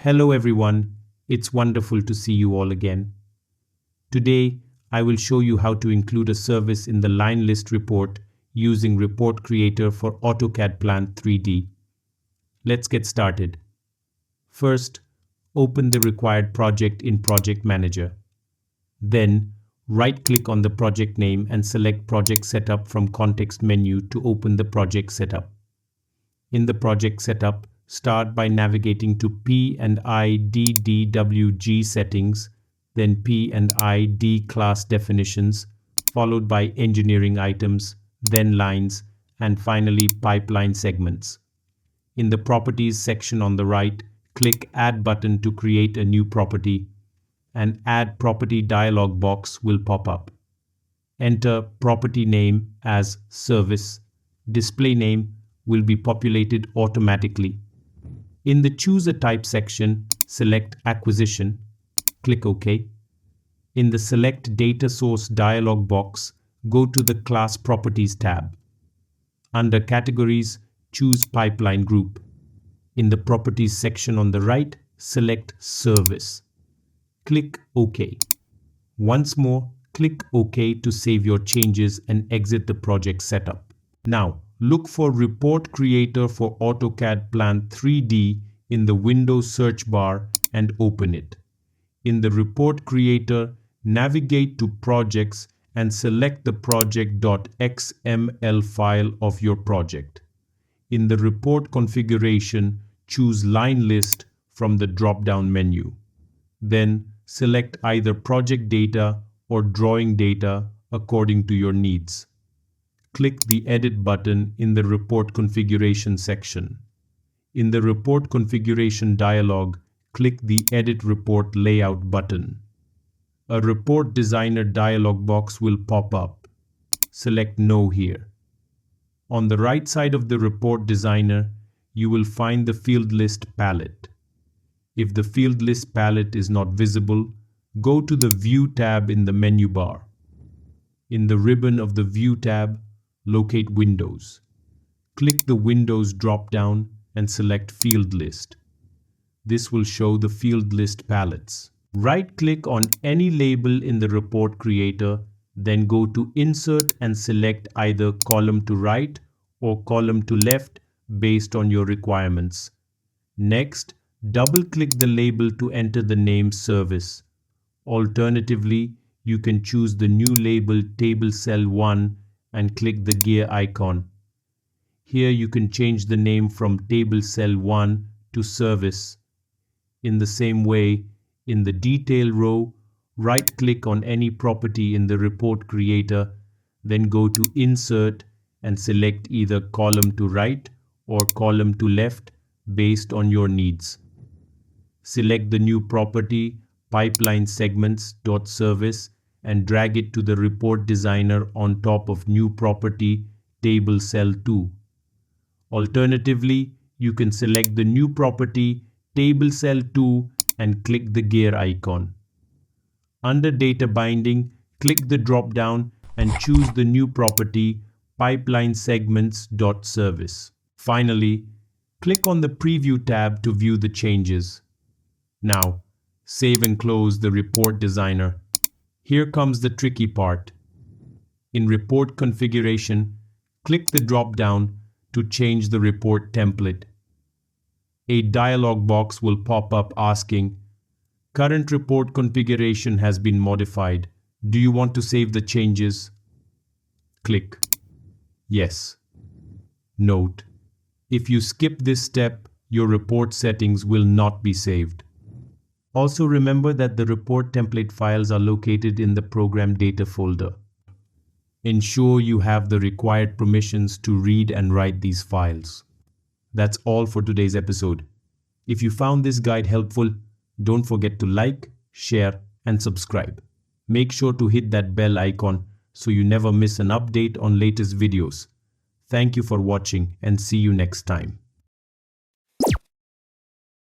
Hello everyone, it's wonderful to see you all again. Today, I will show you how to include a service in the line list report using Report Creator for AutoCAD Plant 3D. Let's get started. First, open the required project in Project Manager. Then, right-click on the project name and select Project Setup from Context menu to open the project setup. In the project setup, start by navigating to P&ID DWG settings, then P&ID class definitions, followed by engineering items, then lines, and finally pipeline segments. In the properties section on the right, click Add button to create a new property. An Add Property dialog box will pop up. Enter property name as Service. Display name will be populated automatically. In the Choose a Type section, select Acquisition. Click OK. In the Select Data Source dialog box, go to the Class Properties tab. Under Categories, choose Pipeline Group. In the Properties section on the right, select Service. Click OK. Once more, click OK to save your changes and exit the project setup. Now, look for Report Creator for AutoCAD Plant 3D in the Windows search bar and open it. In the Report Creator, navigate to Projects and select the project.xml file of your project. In the Report Configuration, choose Line List from the drop-down menu. Then, select either Project Data or Drawing Data according to your needs. Click the Edit button in the Report Configuration section. In the Report Configuration dialog, click the Edit Report Layout button. A Report Designer dialog box will pop up. Select No here. On the right side of the Report Designer, you will find the Field List palette. If the Field List palette is not visible, go to the View tab in the menu bar. In the ribbon of the View tab, locate Windows. Click the Windows drop-down and select Field List. This will show the Field List palettes. Right-click on any label in the Report Creator, then go to Insert and select either Column to Right or Column to Left based on your requirements. Next, double-click the label to enter the name Service. Alternatively, you can choose the new label Table Cell 1 and click the gear icon. Here you can change the name from Table Cell 1 to Service. In the same way, in the Detail row, right-click on any property in the Report Creator, then go to Insert and select either Column to Right or Column to Left based on your needs. Select the new property Pipeline Segments.Service and drag it to the Report Designer on top of new property Table Cell 2. Alternatively, you can select the new property Table Cell 2 and click the gear icon. Under Data Binding, click the drop-down and choose the new property Pipeline Segments.Service. Finally, click on the Preview tab to view the changes. Now, save and close the Report Designer. Here comes the tricky part. In Report Configuration, click the drop-down to change the report template. A dialog box will pop up asking, "Current report configuration has been modified. Do you want to save the changes?" Click Yes. Note: if you skip this step, your report settings will not be saved. Also remember that the report template files are located in the Program Data folder. Ensure you have the required permissions to read and write these files. That's all for today's episode. If you found this guide helpful, don't forget to like, share, and subscribe. Make sure to hit that bell icon so you never miss an update on latest videos. Thank you for watching and see you next time.